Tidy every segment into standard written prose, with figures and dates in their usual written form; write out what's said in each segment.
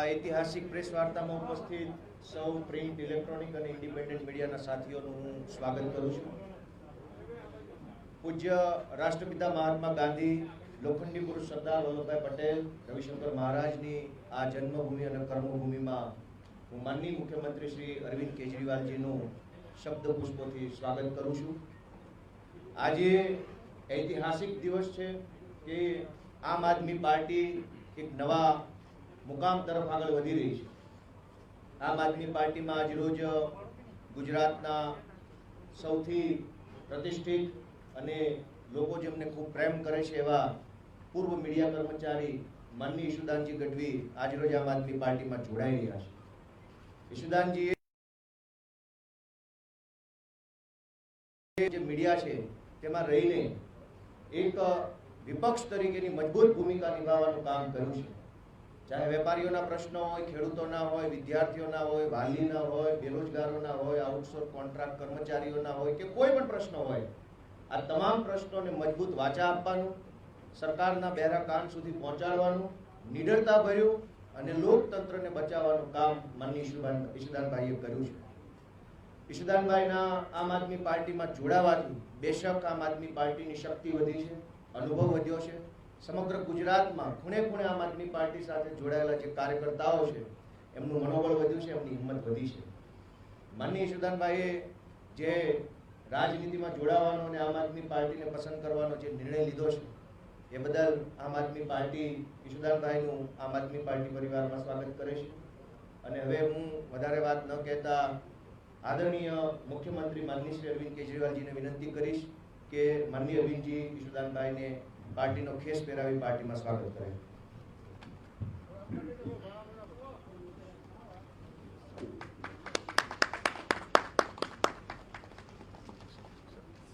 ऐतिहासिक प्रेस वार्ता में उपस्थित सौ प्रिंट इलेक्ट्रॉनिक और इंडिपेंडेंट मीडिया साथीओं हूँ स्वागत करूँ छूँ। पूज्य राष्ट्रपिता महात्मा गांधी, लोखंडी पुरुष सरदार वल्लभभाई पटेल, रविशंकर महाराज की आ जन्मभूमि और कर्मभूमि में हूँ माननीय मुख्यमंत्री श्री अरविंद केजरीवाल जी शब्द पुष्पों स्वागत करूँ छूँ। आज ऐतिहासिक दिवस है कि आम आदमी पार्टी एक नवा मुकाम तरफ आगे वधी रही है। आम आदमी पार्टी में आज रोज गुजरातना सौथी प्रतिष्ठित अने लोको जेमने खूब प्रेम करे छे एवा पूर्व मीडिया कर्मचारी माननीय ईशुदानजी गढ़वी आज रोज आम आदमी पार्टी में जोड़ाई रह्या छे। ईशुदानजी जे मीडिया छे तेमां रहीने एक विपक्ष तरीके मजबूत भूमिका निभावવાનું काम कर्યું છે। चाहे वेपारीओना प्रश्नो होय, खेडूतोना होय, विद्यार्थीओना होय, वालीना होय, बेरोजगारोना होय, आउटसोर्स कॉन्ट्राक्ट कर्मचारीओना होय के कोई पण प्रश्न होय, आ तमाम प्रश्नोने मजबूत वाचा आपवानुं, सरकारना बेरा कान सुधी पहोंचाडवानुं, निडरता भर्युं अने लोकतंत्रने बचाववानुं काम माननीय ईशुदानभाईए कर्युं छे। ईशुदानभाईना आम आदमी पार्टीमां जोडावाथी बेशक आम आदमी पार्टीनी शक्ति वधी छे, अनुभव वध्यो छे। समग्र गुजरात में खूणे खूणे आम आदमी पार्टी साथे जोड़ायेला जे कार्यकर्ताओं छे एमनुं मनोबल वध्युं छे, एमनी हिम्मत वधी छे। माननीय ईशुदानभाईए जे राजनीति में जोड़ावानो अने आम आदमी पार्टी ने पसंद करवानो जे निर्णय लीधो छे ए बदल आम आदमी पार्टी ईशुदानभाईनुं आम आदमी पार्टी परिवार में स्वागत करे छे। अने हवे हूँ वधारे वात न कहेता आदरणीय मुख्यमंत्री माननीय श्री अरविंद केजरीवाल जी ने विनंती करीश के माननीय अरविंद जी ईशुदानभाई ने पार्टी नो खेस पहेरावी पार्टी में स्वागत करे।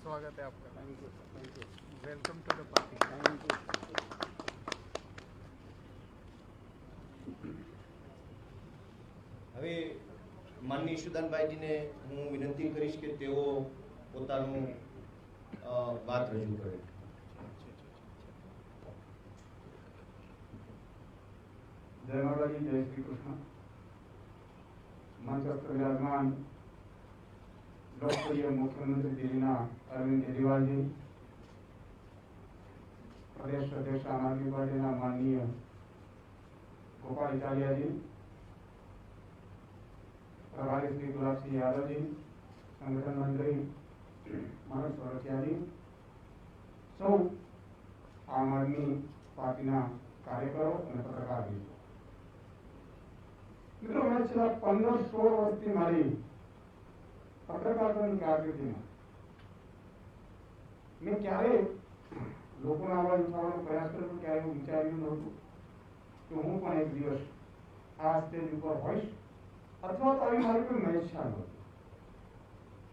स्वागत है आपका। Thank you. Welcome to the party. Thank you. हवे माननीय ईशुदानभाई जी ने हूँ विनंती करीश के तेओ पोतानुं बात रजू करे। जय माता जी, जय श्री कृष्ण। मंचस्थ विराजमान लोकप्रिय मुख्यमंत्री दिल्लीना अरविंद केजरीवाल जी, प्रदेश अध्यक्ष आम आदमी पार्टी माननीय गोपाल इटालिया जी, प्रभारी श्री गुलाब सिंह यादव जी, संगठन मंत्री मनोज सोरठिया जी, सौ आम आदमी पार्टी कार्यकरो और पत्रकार भी। मित्रों, मैं छेल्ला 15-16 वर्षथी मारी पत्रकारितानी कारकिर्दीमां मैं क्यारे लोकोनो अवाज उठावવાનો प्रयास કર્યો, ક્યારે એવું વિચાર્યું નહોતું કે હું પણ એક દિવસ આ સ્ટેજ ઉપર હોઈશ અથવા તો આવી મારી કોઈ મહેચ્છા નહોતી।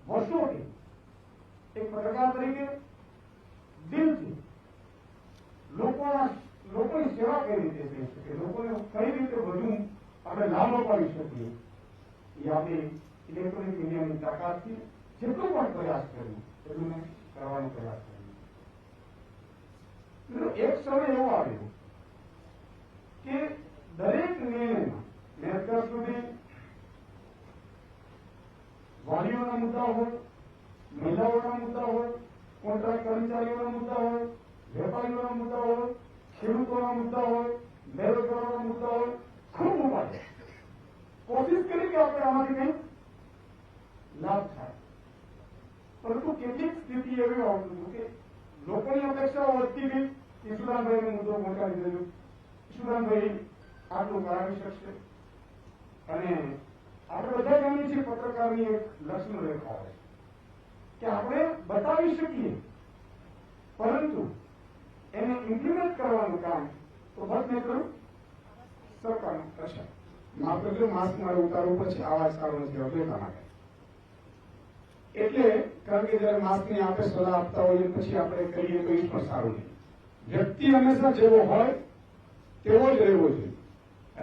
વર્ષોથી એક પત્રકાર તરીકે દિલથી લોકોની સેવા કઈ રીતે થઈ શકે, લોકોને કઈ રીતે વધુ આપણે લાભ અપાવી શકીએ એ આપણે ઇલેક્ટ્રોનિક મીડિયાની તાકાતથી જેટલો પણ પ્રયાસ કર્યો એટલું મેં કરવાનો પ્રયાસ કર્યો। એક સમય એવો આવ્યો કે દરેક નિર્ણયમાં મેં અત્યાર સુધી વાલીઓના મુદ્દા હોય, મહિલાઓના મુદ્દા હોય, કોન્ટ્રાક્ટ કર્મચારીઓના મુદ્દા હોય, વેપારીઓના મુદ્દા હોય, ખેડૂતોના મુદ્દા હોય, બેરોજગારોના મુદ્દા હોય, ખૂબ ઉપાડે કોશિશ કરી કે આપણે આમાંથી કંઈક લાભ થાય। પરંતુ કેટલીક સ્થિતિ એવી આવતી હતી કે લોકોની અપેક્ષાઓ વધતી ગઈ। ઈશુદાનભાઈનો મુદ્દો પહોંચાડી દેજો, ઈશુદાનભાઈ આટલું કરાવી શકશે અને આપણે બધા જાણીએ છીએ પત્રકારની એક લક્ષ્મણ રેખા હોય કે આપણે બતાવી શકીએ પરંતુ એને ઇમ્પ્લિમેન્ટ કરવાનું કામ તો બસ મેં કર્યું સરકારનું કરશે। માફ કરજો, માસ્ક મારે ઉતારવું પછી આવાજ સારો નથી આવતો એટલા માટે। એટલે કારણ કે જયારે માસ્કની આપણે સલાહ આપતા હોઈએ પછી આપણે કહીએ તો એ પણ સારું નહીં। વ્યક્તિ હંમેશા જેવો હોય તેવો જ રહેવો જોઈએ।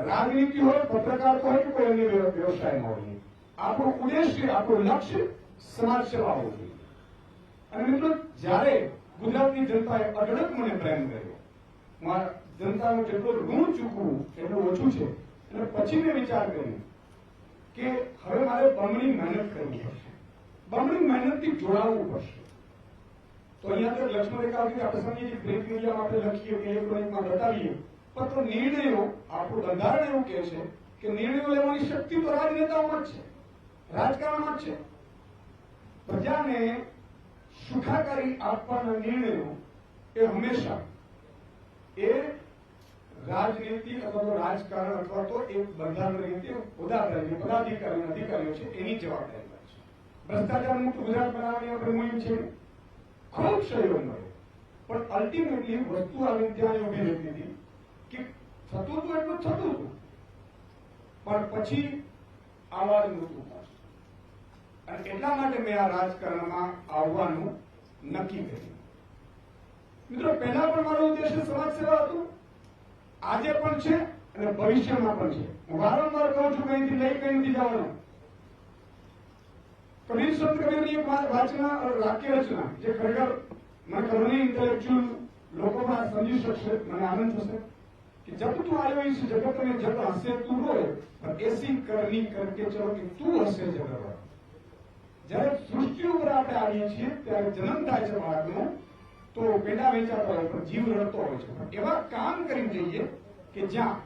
રાજનીતિ હોય, પત્રકાર હોય કે કોઈ અન્ય વ્યવસાયમાં હોય, આપણું ઉદ્દેશ્ય, આપણું લક્ષ્ય સમાજ સેવા હોવું જોઈએ। અને મિત્રો, જ્યારે ગુજરાતની જનતાએ અઢળક મને પ્રેમ કર્યો, જનતાનું જેટલું ઋણ ચૂકવું એટલું ઓછું છે અને પછી મેં વિચાર કર્યો કે હવે મારે બમણી મહેનત કરવી પડશે, બમણી મહેનતથી જોડાવવું પડશે. તો અહીંયા તો લક્ષ્મણ રેખા હતી, આપણે સમજીએ છીએ પ્રિન્ટ મીડિયામાં આપણે લખીએ કે ઇલેક્ટ્રોનિકમાં બતાવીએ, પણ તો નિર્ણયો આપણું બંધારણ એવું કહે છે કે નિર્ણયો લેવાની શક્તિ તો રાજનેતાઓમાં જ છે, રાજકારણમાં જ છે. પ્રજાને સુખાકારી આપવાના નિર્ણયો એ હંમેશા એ રાજનીતિ અથવા તો રાજકારણ અથવા તો એક બંધારણ રીતે હોદ્દાદારો પદાધિકારીઓ અધિકારીઓ છે એની જવાબદારી છે. ભ્રષ્ટાચાર મુક્ત ગુજરાત બનાવવાની આપણે મુહિમ છે, ખૂબ સહયોગ મળ્યો, પણ અલ્ટિમેટલી વસ્તુ આવી ત્યાં ઉભી રહેતી હતી કે થતું હતું એટલું થતું હતું, પણ પછી આવાજ નહોતું થશે. અને એટલા માટે મેં આ રાજકારણમાં આવવાનું નક્કી કર્યું. મિત્રો, પહેલા પણ મારો ઉદ્દેશ્ય સમાજ સેવા હતું, આજે પણ છે અને ભવિષ્યમાં પણ છે. હું વારંવાર કહું છું, કઈથી લઈ કઈ નથી જવાનું. કબીર સંત કબીરની એક વાચના વાક્ય રચના જે ખરેખર મને ખબર નહીં ઇન્ટેલેક્ચ્યુઅલ લોકો પણ સમજી શકશે, મને આનંદ થશે કે જબ તું આવ્યો इस जगत में जब हंसे तू रोए पर ऐसी करनी करके चलो कि તું હસે જગત. જ્યારે સૃષ્ટિ ઉપર આપણે આવીએ છીએ ત્યારે જન્મ થાય છે બાળકનો, તો પેડા વેચાતા હોય પણ જીવ રડતો હોય છે. એવા કામ કરી જઈએ કે જ્યાં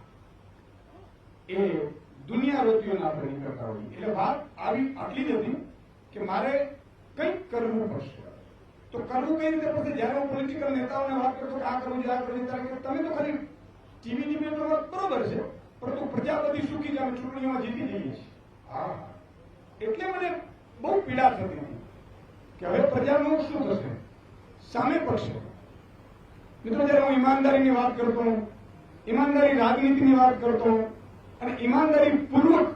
એ દુનિયા રોતીઓના આપણે નીકળતા હોઈએ. એટલે વાત આવી આટલી જ હતી કે મારે કંઈક કરવું પડશે. તો કરવું કઈ રીતે પડશે? જયારે હું પોલિટિકલ નેતાઓને વાત કરતો આ કરવું છે, આ કરવું છે, તમે તો ખાલી ટીવી ડિબેટમાં બરોબર છે, પરંતુ પ્રજા બધી સુખી છે, અમે ચૂંટણીઓમાં જીતી જઈએ છીએ. હા, એટલે મને બહુ પીડા થતી હતી કે હવે પ્રજાનું શું થશે, સામે પડશે. મિત્રો, જયારે હું ઈમાનદારીની વાત કરતો, ઈમાનદારી રાજનીતિની વાત કરતો અને ઈમાનદારી પૂર્વક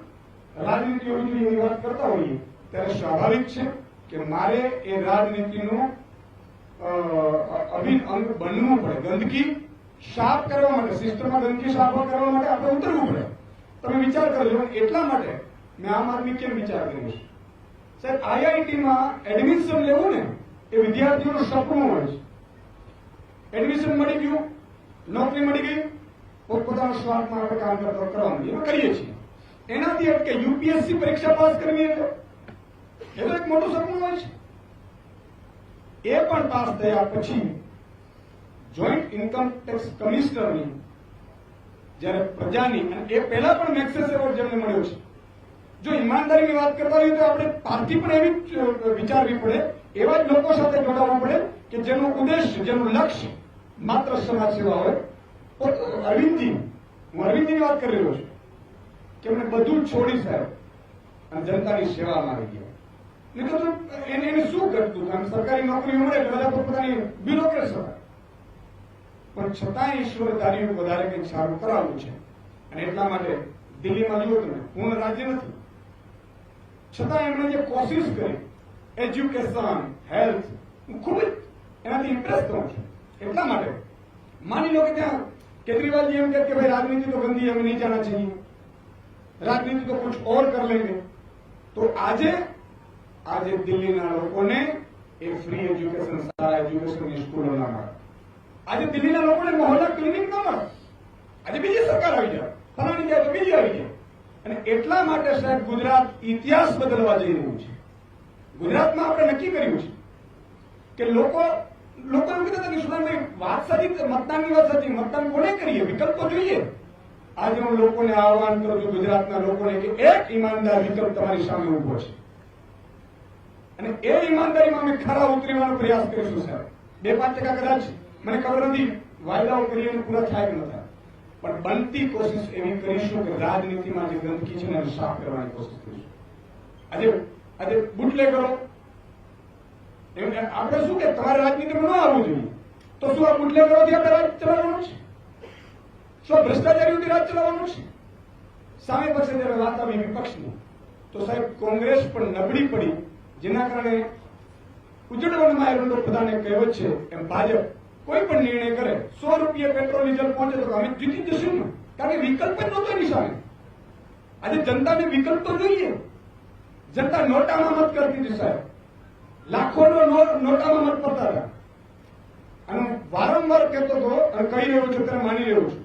રાજનીતિ હોવી જોઈએ એની વાત કરતા હોઈએ, ત્યારે સ્વાભાવિક છે કે મારે એ રાજનીતિનો અભિન્ન અંગ બનવું પડે. ગંદકી સાફ કરવા માટે, સિસ્ટમમાં ગંદકી સાફ કરવા માટે આપણે ઉતરવું પડે. તમે વિચાર કરજો. એટલા માટે મેં આમ આદમી કેમ વિચાર કર્યો છે? સાહેબ, આઈઆઈટીમાં એડમિશન લેવું ને એ વિદ્યાર્થીઓનું સપનું હોય છે. એડમિશન મળી ગયું, નોકરી મળી ગઈ, પોતપોતાના સ્વાર્થમાં આપણે કામ કરવા માંડીએ, કરીએ છીએ. એનાથી અટકે યુપીએસસી પરીક્ષા પાસ કરવી એટલે એ તો એક મોટું સપનું હોય છે. એ પણ પાસ થયા પછી જોઈન્ટ ઇન્કમ ટેક્સ કમિશનરની જયારે પ્રજાની, અને એ પહેલા પણ મેક્સેસ એવોર્ડ જેમને મળ્યો છે. જો ઈમાનદારીની વાત કરતા હોઈએ તો આપણે પાર્ટી પણ એવી વિચારવી પડે, એવા જ લોકો સાથે જોડાવવું પડે કે જેનું ઉદ્દેશ્ય, જેનું લક્ષ્ય માત્ર સમાજ સેવા હોય. અરવિંદજી, હું અરવિંદજીની વાત કરી રહ્યો છું કે એમને બધું છોડી સાહેબ અને જનતાની સેવામાં આવી ગયા. નહીં તો એને શું ઘટતું? કારણ સરકારી નોકરી મળે બધા પોતાની બ્યુરોક્રેટ્સ હતા, પણ છતાંય ઈશ્વર ધાર્યું વધારે કંઈક સારું કરાવવું છે. અને એટલા માટે દિલ્હીમાં જુઓ તમે, પૂર્ણ રાજ્ય નથી, છતાં એમણે જે કોશિશ કરી, એજ્યુકેશન, હેલ્થ, હું ખૂબ જ એનાથી ઇમ્પ્રેસ થઉં છું. એટલા માટે માની લો કે ત્યાં કેજરીવાલજી એમ કહે કે ભાઈ રાજનીતિ તો ગંદી, હमें नहीं जाना चाहिए, राजनीति तो कुछ और कर लेंगे. तो આજે દિલ્હીના લોકોને એ ફ્રી એજ્યુકેશન, સારા એજ્યુકેશનની સ્કૂલો ના મળે. આજે દિલ્હીના લોકોને મોહલ્લા ક્લિનિક ના મળે. આજે બીજી સરકાર આવી જાય, ફલાણી જાય તો બીજી આવી જાય. અને એટલા માટે સાહેબ ગુજરાત ઇતિહાસ બદલવા જઈ રહ્યું છે. ગુજરાતમાં આપણે નક્કી કર્યું છે કે લોકો એમ કહેતા હતા કે સુદાનભાઈ વાત સાચી, મતદાનની વાત સાચી, મતદાન કોને કરીએ, વિકલ્પ તો જોઈએ. આજે હું લોકોને આહવાન કરું છું, ગુજરાતના લોકોને, કે એક ઈમાનદાર વિકલ્પ તમારી સામે ઉભો છે અને એ ઈમાનદારીમાં અમે ખરા ઉતરવાનો પ્રયાસ કરીશું સાહેબ. 2-5% કદાચ મને ખબર નથી વાયદાઓ કરીએ પૂરા થાય કે ન થાય, પણ બનતી કોશિશ એવી કરીશું કે રાજનીતિમાં જે ગંદકી છે એને સાફ કરવાની કોશિશ કરીશું. આજે બુટલેગરો, આપણે શું કે તમારે રાજનીતિમાં ન આવવું જોઈએ, તો શું આ બુટલેગરોથી આપણે રાજ ચલાવવાનું છે? શું ભ્રષ્ટાચારીઓથી રાજ ચલાવવાનું છે? સામે પાસે જયારે વાત આવી વિપક્ષની, તો સાહેબ કોંગ્રેસ પણ નબળી પડી, જેના કારણે ઉજળવનમાં એરંડો પ્રધાને કહેવત છે એમ ભાજપ કોઈ પણ નિર્ણય કરે, 100 રૂપિયા પેટ્રોલ ડીઝલ પહોંચે તો અમે જીતી જશું ને, કારણ કે વિકલ્પ જ નહોતો એની સામે. આજે જનતાને વિકલ્પ તો જોઈએ. જનતા નોટામાં મત કરતી હતી સાહેબ, લાખોનો નોટામાં મત પડતા હતા. અને વારંવાર કહેતો હતો અને કહી રહ્યો છું, ત્યારે માની રહ્યો છું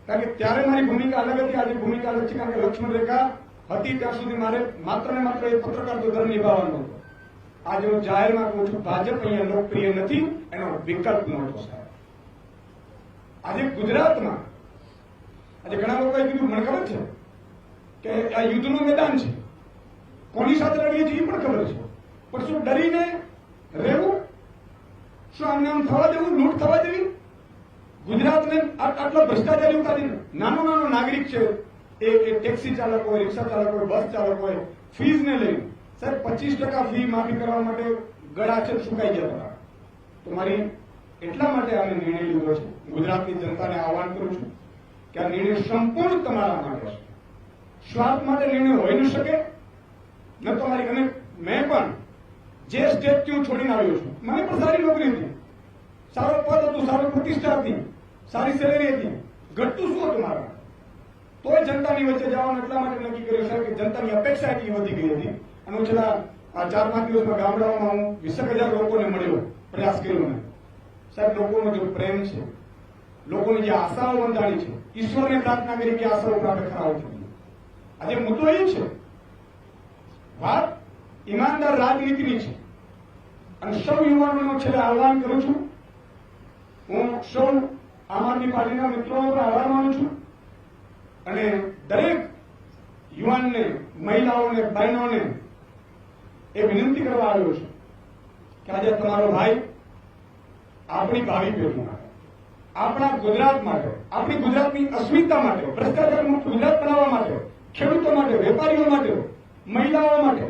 કારણ કે ત્યારે મારી ભૂમિકા અલગ હતી, આજે ભૂમિકા અલગ છે. કારણ કે લક્ષ્મણ રેખા હતી ત્યાં સુધી મારે માત્ર ને માત્ર એ પત્રકારનો ધર્મ નિભાવવાનો હતો. આજે હું જાહેરમાં કહું છું, ભાજપ અહીંયા લોકપ્રિય નથી, એનો વિકલ્પ નહોતો સાહેબ. આજે ગુજરાતમાં આજે ઘણા લોકોએ કીધું, મને ખબર છે કે આ યુદ્ધનું મેદાન છે, કોની સાથે લડીએ છીએ એ પણ ખબર છે, પણ શું ડરીને રહેવું? શું આમને આમ થવા દેવું? લૂંટ થવા દેવી? ગુજરાતને આટલો ભ્રષ્ટાચારી ઉતારી નાનો નાગરિક છે, એ ટેક્સી ચાલક હોય, રિક્ષા ચાલક હોય, બસ ચાલક હોય, ફીઝને લઈને સાહેબ 25% ફી માફી કરવા માટે ગળા છે સુકાઈ ગયા હતા. તો મારી એટલા માટે આને નિર્ણય લીધો છે. ગુજરાતની જનતાને આહવાન કરું છું કે આ નિર્ણય સંપૂર્ણ તમારા માટે છે. સ્વાર્થ માટે નિર્ણય હોઈ ન શકે. ન તો મારી અને મેં પણ જે સ્ટેટથી હું છોડીને આવ્યો છું, મને પણ સારી નોકરી હતી, સારો પદ હતું, સારો પ્રતિષ્ઠા હતી, સારી સેલેરી હતી, ઘટતું શું હતું મારા? તોય જનતાની વચ્ચે જવાનું એટલા માટે નક્કી કર્યું સાહેબ કે જનતાની અપેક્ષા એટલી વધી ગઈ હતી. અને હું છેલ્લા 4-5 દિવસમાં ગામડાઓમાં હું 20,000 લોકોને મળ્યો, પ્રયાસ કર્યો મેં. સાહેબ, લોકોનો જે પ્રેમ છે, લોકોની જે આશાઓ બંધાણી છે, ઈશ્વરને પ્રાર્થના કરી કે આશાઓ પ્રાપ્ત કરાવો છે. આજે મુદ્દો એ છે, વાત ઈમાનદાર રાજનીતિની છે. અને સૌ યુવાનોનું છેલ્લે આહવાન કરું છું, હું સૌ આમ આદમી પાર્ટીના મિત્રોનો પણ આભાર માનું છું. અને દરેક યુવાનને, મહિલાઓને, બહેનોને એ વિનંતી કરવા આવ્યો છું કે આજે તમારો ભાઈ આપણી ભાવિ પેઢી માટે, આપણા ગુજરાત માટે, આપણી ગુજરાતની અસ્મિતા માટે, ભ્રષ્ટાચાર મુક્ત ગુજરાત બનાવવા માટે, ખેડૂતો માટે, વેપારીઓ માટે, મહિલાઓ માટે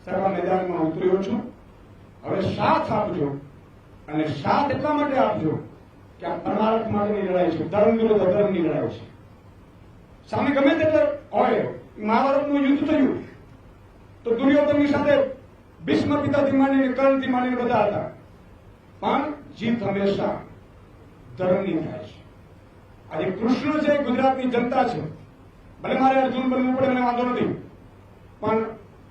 સાહેબ આ મેદાનમાં ઉતર્યો છું. હવે સાથ આપજો. અને સાથ એટલા માટે આપજો કે આ પરમાર્થ માટેની લડાઈ છે, ધર્મ વિરુદ્ધ અધર્મની લડાઈ છે. સામે ગમે તેટલે હોય, મહાભારતનું યુદ્ધ થયું તો દુર્યોધનની સાથે ભીષ્મ પિતાથી માંડીને કર્ણથી માંડીને બધા હતા, પણ જીત હંમેશા ધર્મની થાય છે. આજે કૃષ્ણ છે, ગુજરાતની જનતા છે. ભલે મારે અર્જુન બનવું પડે, મને વાંધો નથી, પણ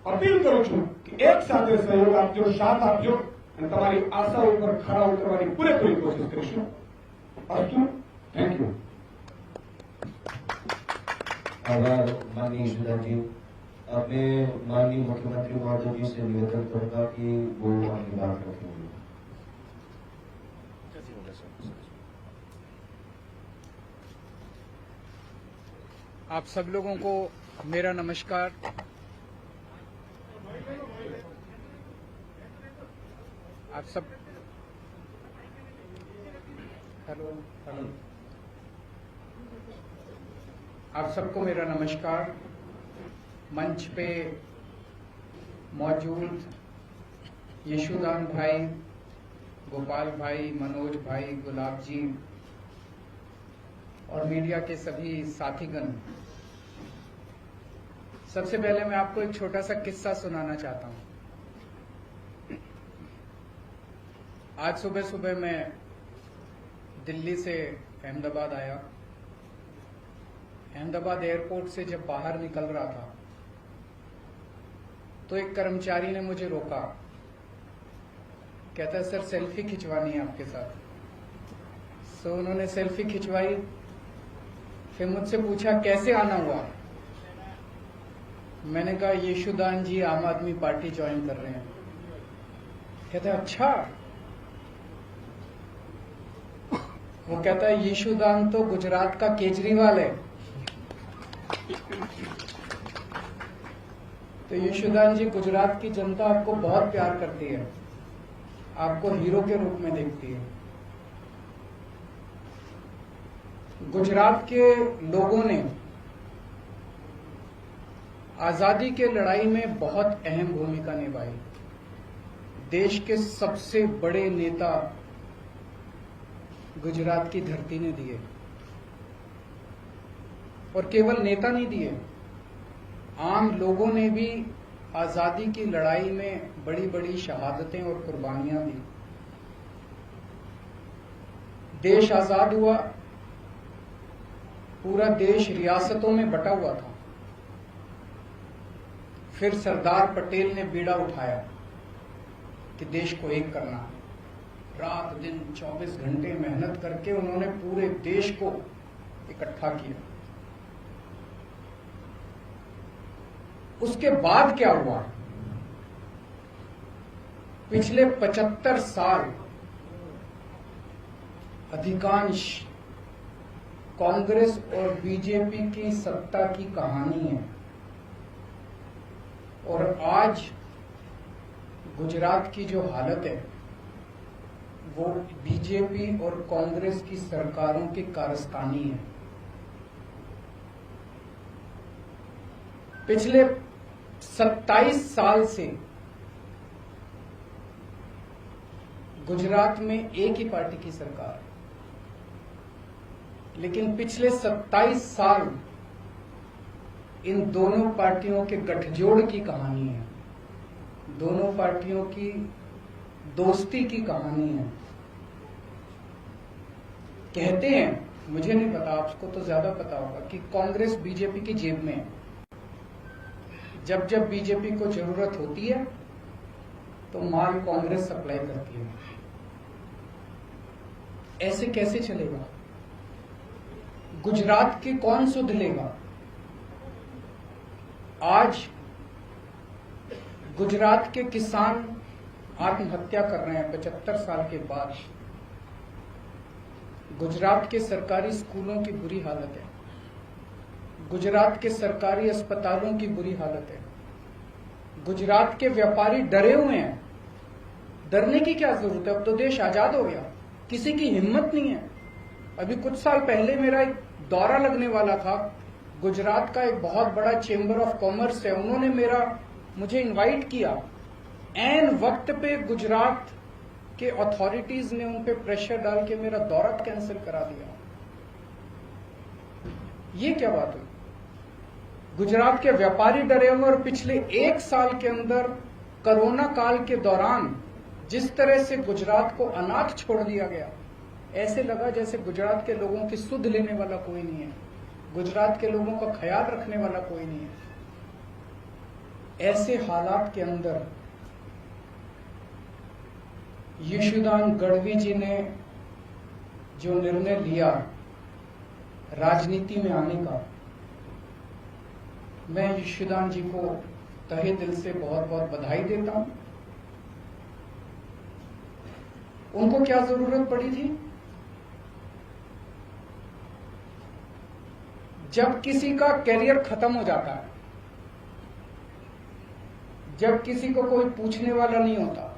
અપીલ કરું છું કે એક સાથે સહયોગ આપજો, સાથ આપજો અને તમારી આશા ઉપર ખરા ઉતરવાની પૂરેપૂરી કોશિશ કરીશું. અસ્તુ. Thank you. आभार माननीय ईश्वरदान जी. अब मैं माननीय मुख्यमंत्री महोदय जी से निवेदन करूंगा कि वो अपनी बात रखेंगे. आप सब लोगों को मेरा नमस्कार. आप सब हेलो आप सबको मेरा नमस्कार. मंच पे मौजूद यशुदान भाई, गोपाल भाई, मनोज भाई, गुलाब जी और मीडिया के सभी साथीगण, सबसे पहले मैं आपको एक छोटा सा किस्सा सुनाना चाहता हूं. आज सुबह सुबह मैं दिल्ली से अहमदाबाद आया. अहमदाबाद एयरपोर्ट से जब बाहर निकल रहा था तो एक कर्मचारी ने मुझे रोका. कहता है, सर सेल्फी खिंचवानी है आपके साथ. सो उन्होंने सेल्फी खिंचवाई. फिर मुझसे पूछा कैसे आना हुआ. मैंने कहा यशुदान जी आम आदमी पार्टी ज्वाइन कर रहे हैं. कहता है अच्छा. वो कहता है यशुदान तो गुजरात का केजरीवाल है. तो यशुदान जी, गुजरात की जनता आपको बहुत प्यार करती है, आपको हीरो के रूप में देखती है. गुजरात के लोगों ने आजादी के लड़ाई में बहुत अहम भूमिका निभाई. देश के सबसे बड़े नेता गुजरात की धरती ने दिए, और केवल नेता नहीं दिए, आम लोगों ने भी आजादी की लड़ाई में बड़ी बड़ी शहादतें और कुर्बानियां दी. देश आजाद हुआ, पूरा देश रियासतों में बटा हुआ था. फिर सरदार पटेल ने बीड़ा उठाया कि देश को एक करना है. रात दिन 24 घंटे मेहनत करके उन्होंने पूरे देश को इकट्ठा किया। उसके बाद क्या हुआ? पिछले 75 साल अधिकांश कांग्रेस और बीजेपी की सत्ता की कहानी है, और आज गुजरात की जो हालत है वो बीजेपी और कांग्रेस की सरकारों की कारस्तानी है। पिछले 27 साल से गुजरात में एक ही पार्टी की सरकार है, लेकिन पिछले 27 साल इन दोनों पार्टियों के गठजोड़ की कहानी है, दोनों पार्टियों की दोस्ती की कहानी है। कहते हैं, मुझे नहीं पता, आपको तो ज्यादा पता होगा, कि कांग्रेस बीजेपी की जेब में है। जब जब बीजेपी को जरूरत होती है तो माल कांग्रेस सप्लाई करती है। ऐसे कैसे चलेगा? गुजरात की कौन सुध लेगा? आज गुजरात के किसान आत्महत्या कर रहे हैं 75 साल के बाद। गुजरात के सरकारी स्कूलों की बुरी हालत है, गुजरात के सरकारी अस्पतालों की बुरी हालत है, गुजरात के व्यापारी डरे हुए हैं। डरने की क्या जरूरत है? अब तो देश आजाद हो गया, किसी की हिम्मत नहीं है। अभी कुछ साल पहले मेरा एक दौरा लगने वाला था, गुजरात का एक बहुत बड़ा चेंबर ऑफ कॉमर्स है, उन्होंने मुझे इनवाइट किया। ऐन वक्त पे गुजरात के अथॉरिटीज ने उन पे प्रेशर डाल के मेरा दौरा कैंसिल करा दिया। ये क्या बात हुई? गुजरात के व्यापारी डरे हुए, और पिछले 1 साल के अंदर कोरोना काल के दौरान जिस तरह से गुजरात को अनाथ छोड़ दिया गया, ऐसे लगा जैसे गुजरात के लोगों की सुध लेने वाला कोई नहीं है, गुजरात के लोगों का ख्याल रखने वाला कोई नहीं है। ऐसे हालात के अंदर यशोदान गढ़वी जी ने जो निर्णय लिया राजनीति में आने का, मैं यशोदान जी को तहे दिल से बहुत बहुत बधाई देता हूं। उनको क्या जरूरत पड़ी थी? जब किसी का कैरियर खत्म हो जाता है, जब किसी को कोई पूछने वाला नहीं होता,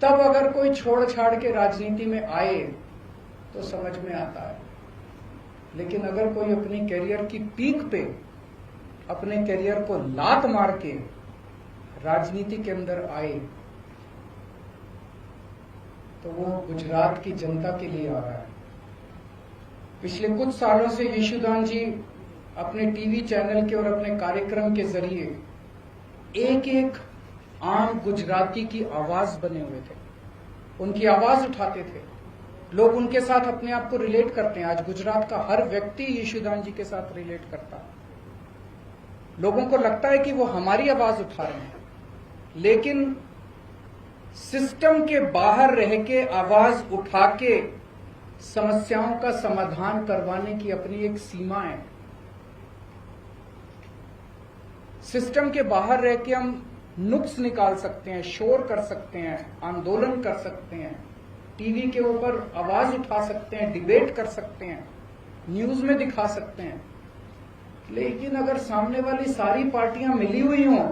तब अगर कोई छोड़ छाड़ के राजनीति में आए तो समझ में आता है। लेकिन अगर कोई अपनी कैरियर की पीक पे अपने कैरियर को लात मार के राजनीति के अंदर आए तो वो गुजरात की जनता के लिए आ रहा है। पिछले कुछ सालों से यशोदान जी अपने टीवी चैनल के और अपने कार्यक्रम के जरिए एक एक आम गुजराती की आवाज बने हुए थे, उनकी आवाज उठाते थे। लोग उनके साथ अपने आप को रिलेट करते हैं। आज गुजरात का हर व्यक्ति यशोदान जी के साथ रिलेट करता है। लोगों को लगता है कि वो हमारी आवाज उठा रहे हैं, लेकिन सिस्टम के बाहर रह के आवाज उठा के समस्याओं का समाधान करवाने की अपनी एक सीमा है। सिस्टम के बाहर रह के हम नुक्स निकाल सकते हैं, शोर कर सकते हैं, आंदोलन कर सकते हैं, टीवी के ऊपर आवाज उठा सकते हैं, डिबेट कर सकते हैं, न्यूज में दिखा सकते हैं। लेकिन अगर सामने वाली सारी पार्टियां मिली हुई हों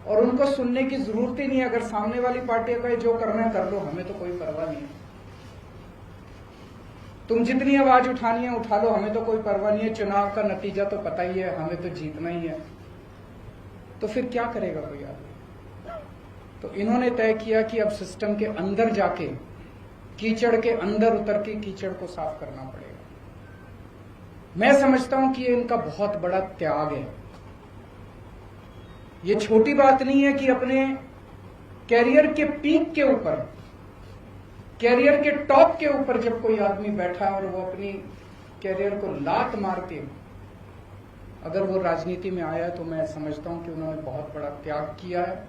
और उनको सुनने की जरूरत ही नहीं है, अगर सामने वाली पार्टियां कहे जो करना है कर लो, हमें तो कोई परवाह नहीं है, तुम जितनी आवाज उठानी है उठा लो, हमें तो कोई परवाह नहीं है, चुनाव का नतीजा तो पता ही है, हमें तो जीतना ही है, तो फिर क्या करेगा कोई आदमी? तो इन्होंने तय किया कि अब सिस्टम के अंदर जाके, कीचड़ के अंदर उतर के कीचड़ को साफ करना पड़ेगा। मैं समझता हूं कि ये इनका बहुत बड़ा त्याग है। ये छोटी बात नहीं है कि अपने कैरियर के पीक के ऊपर, कैरियर के टॉप के ऊपर जब कोई आदमी बैठा है और वो अपनी कैरियर को लात मार के अगर वो राजनीति में आया है, तो मैं समझता हूं कि उन्होंने बहुत बड़ा त्याग किया है।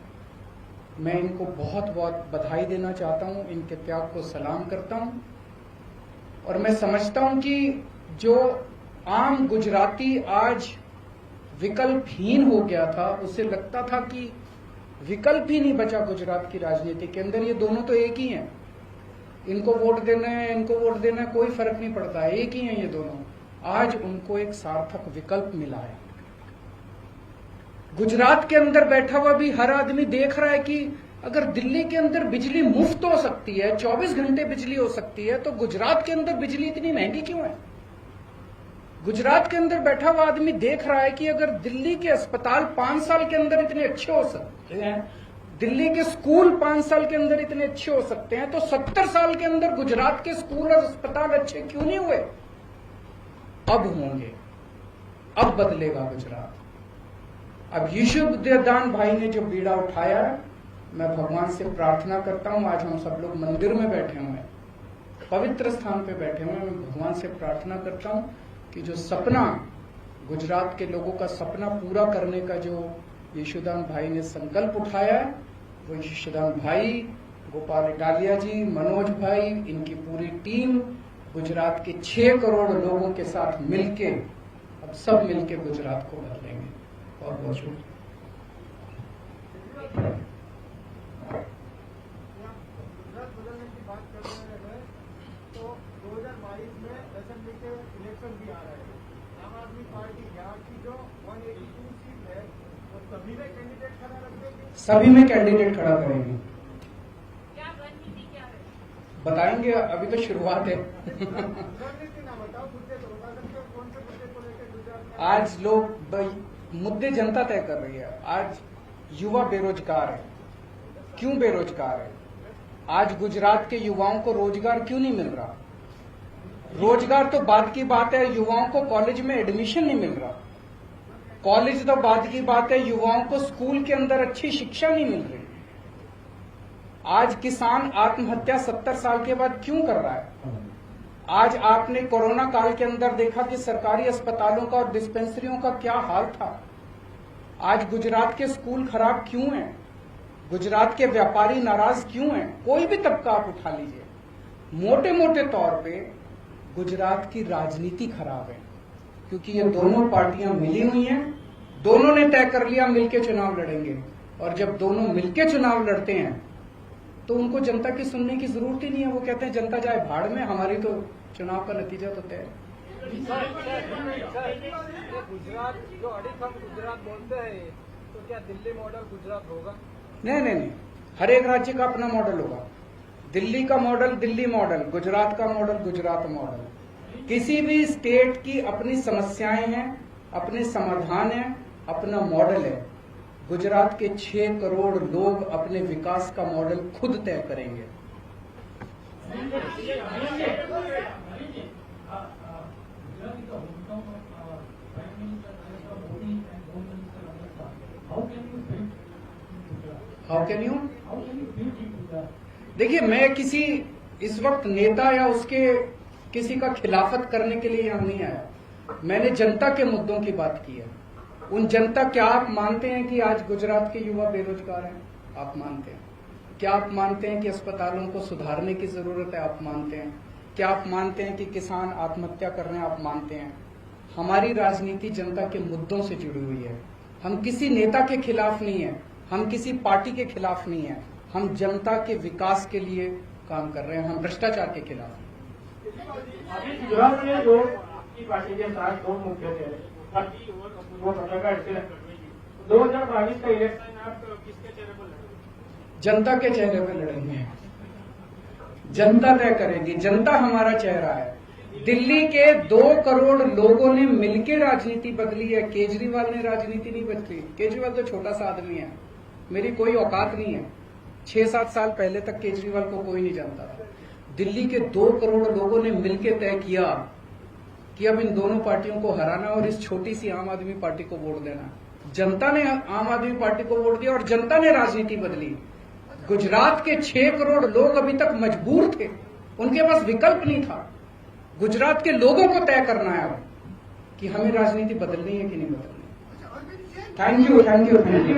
मैं इनको बहुत बहुत बधाई देना चाहता हूं, इनके त्याग को सलाम करता हूं। और मैं समझता हूं कि जो आम गुजराती आज विकल्पहीन हो गया था, उसे लगता था कि विकल्प ही नहीं बचा गुजरात की राजनीति के अंदर, ये दोनों तो एक ही हैं, इनको वोट देना है, इनको वोट देना है, कोई फर्क नहीं पड़ता, एक ही हैं ये दोनों। आज उनको एक सार्थक विकल्प मिला है। गुजरात के अंदर बैठा हुआ भी हर आदमी देख रहा है कि अगर दिल्ली के अंदर बिजली मुफ्त हो सकती है, 24 घंटे बिजली हो सकती है, तो गुजरात के अंदर बिजली इतनी महंगी क्यों है? गुजरात के अंदर बैठा हुआ आदमी देख रहा है कि अगर दिल्ली के अस्पताल 5 साल के अंदर इतने अच्छे हो सकते हैं, दिल्ली के स्कूल 5 साल के अंदर इतने अच्छे हो सकते हैं, तो 70 साल के अंदर गुजरात के स्कूल और अस्पताल अच्छे क्यों नहीं हुए? अब होंगे, अब बदलेगा गुजरात। अब यशोदान भाई ने जो बीड़ा उठाया है, मैं भगवान से प्रार्थना करता हूं, आज हम सब लोग मंदिर में बैठे हुए हैं, पवित्र स्थान पे बैठे हुए हैं, मैं भगवान से प्रार्थना करता हूं कि जो सपना, गुजरात के लोगों का सपना पूरा करने का जो यशोदान भाई ने संकल्प उठाया है, वो यशोदान भाई, गोपाल इटालिया जी, मनोज भाई, इनकी पूरी टीम गुजरात के 6 करोड़ लोगों के साथ मिलके, अब सब मिलके गुजरात को बदलेंगे। बहुत बहुत शुक्रिया। गुजरात बदलने की बात कर रहे हैं तो 2022 में असेंबली के इलेक्शन भी आ रहे हैं। आम आदमी पार्टी यहाँ की जो 182 सीट है वो सभी में कैंडिडेट खड़ा रख देगी। सभी में कैंडिडेट खड़ा करेंगे। क्या रणनीति क्या है? बताएंगे, अभी तो शुरुआत है। रणनीति ना बताओ, मुद्दे तो बता सकते हो, कौन से मुद्दे को लेकर गुजरात में आज लोग मुद्दे जनता तय कर रही है। आज युवा बेरोजगार है, क्यों बेरोजगार है? आज गुजरात के युवाओं को रोजगार क्यों नहीं मिल रहा? रोजगार तो बाद की बात है, युवाओं को कॉलेज में एडमिशन नहीं मिल रहा। कॉलेज तो बाद की बात है, युवाओं को स्कूल के अंदर अच्छी शिक्षा नहीं मिल रही। आज किसान आत्महत्या 70 साल के बाद क्यों कर रहा है? आज आपने कोरोना काल के अंदर देखा कि सरकारी अस्पतालों का और डिस्पेंसरियों का क्या हाल था। आज गुजरात के स्कूल खराब क्यों हैं? गुजरात के व्यापारी नाराज क्यों हैं? कोई भी तबका आप उठा लीजिए, मोटे मोटे तौर पे गुजरात की राजनीति खराब है, क्योंकि ये दोनों पार्टियां मिली हुई हैं, दोनों ने तय कर लिया मिलके चुनाव लड़ेंगे, और जब दोनों मिलके चुनाव लड़ते हैं तो उनको जनता की सुनने की जरूरत ही नहीं है। वो कहते हैं जनता जाए भाड़ में, हमारी तो चुनाव का नतीजा तो तय है। गुजरात जो अड़ीखम गुजरात बोलते हैं, तो क्या दिल्ली मॉडल गुजरात होगा? नहीं, हर एक राज्य का अपना मॉडल होगा। दिल्ली का मॉडल दिल्ली मॉडल, गुजरात का मॉडल गुजरात मॉडल। किसी भी स्टेट की अपनी समस्याएं हैं, अपने समाधान हैं, अपना मॉडल है। गुजरात के 6 करोड़ लोग अपने विकास का मॉडल खुद तय करेंगे। How can you? देखिए, मैं किसी इस वक्त नेता या उसके किसी का खिलाफत करने के लिए यहाँ नहीं आया। मैंने जनता के मुद्दों की बात की है। उन जनता, क्या आप मानते हैं कि आज गुजरात के युवा बेरोजगार हैं? आप मानते हैं? क्या आप मानते हैं कि अस्पतालों को सुधारने की जरूरत है? आप मानते हैं? क्या आप मानते हैं कि किसान आत्महत्या कर रहे हैं? आप मानते हैं? हमारी राजनीति जनता के मुद्दों से जुड़ी हुई है। हम किसी नेता के खिलाफ नहीं है, हम किसी पार्टी के खिलाफ नहीं है, हम जनता के विकास के लिए काम कर रहे हैं, हम भ्रष्टाचार के खिलाफ हैं। अभी गुजरात में जो आपकी पार्टी के साथ 2 मुख्य थे, वो पत्रकार थे, 2022 का इलेक्शन आप किसके चेहरे पर लड़ेंगे? जनता के चेहरे पर लड़ेंगे। जनता तय करेगी, जनता हमारा चेहरा है। दिल्ली के 2 करोड़ लोगों ने मिलकर राजनीति बदली है। केजरीवाल ने राजनीति नहीं बदली। केजरीवाल तो छोटा सा आदमी है, मेरी कोई औकात नहीं है। 6-7 साल पहले तक केजरीवाल को कोई नहीं जानता था। दिल्ली के 2 करोड़ लोगों ने मिलकर तय किया कि अब इन दोनों पार्टियों को हराना और इस छोटी सी आम आदमी पार्टी को वोट देना। जनता ने आम आदमी पार्टी को वोट दिया और जनता ने राजनीति बदली। गुजरात के 6 करोड़ लोग अभी तक मजबूर थे, उनके पास विकल्प नहीं था। गुजरात के लोगों को तय करना है कि हमें राजनीति बदलनी है कि नहीं बदलनी। Thank you, thank you, thank you.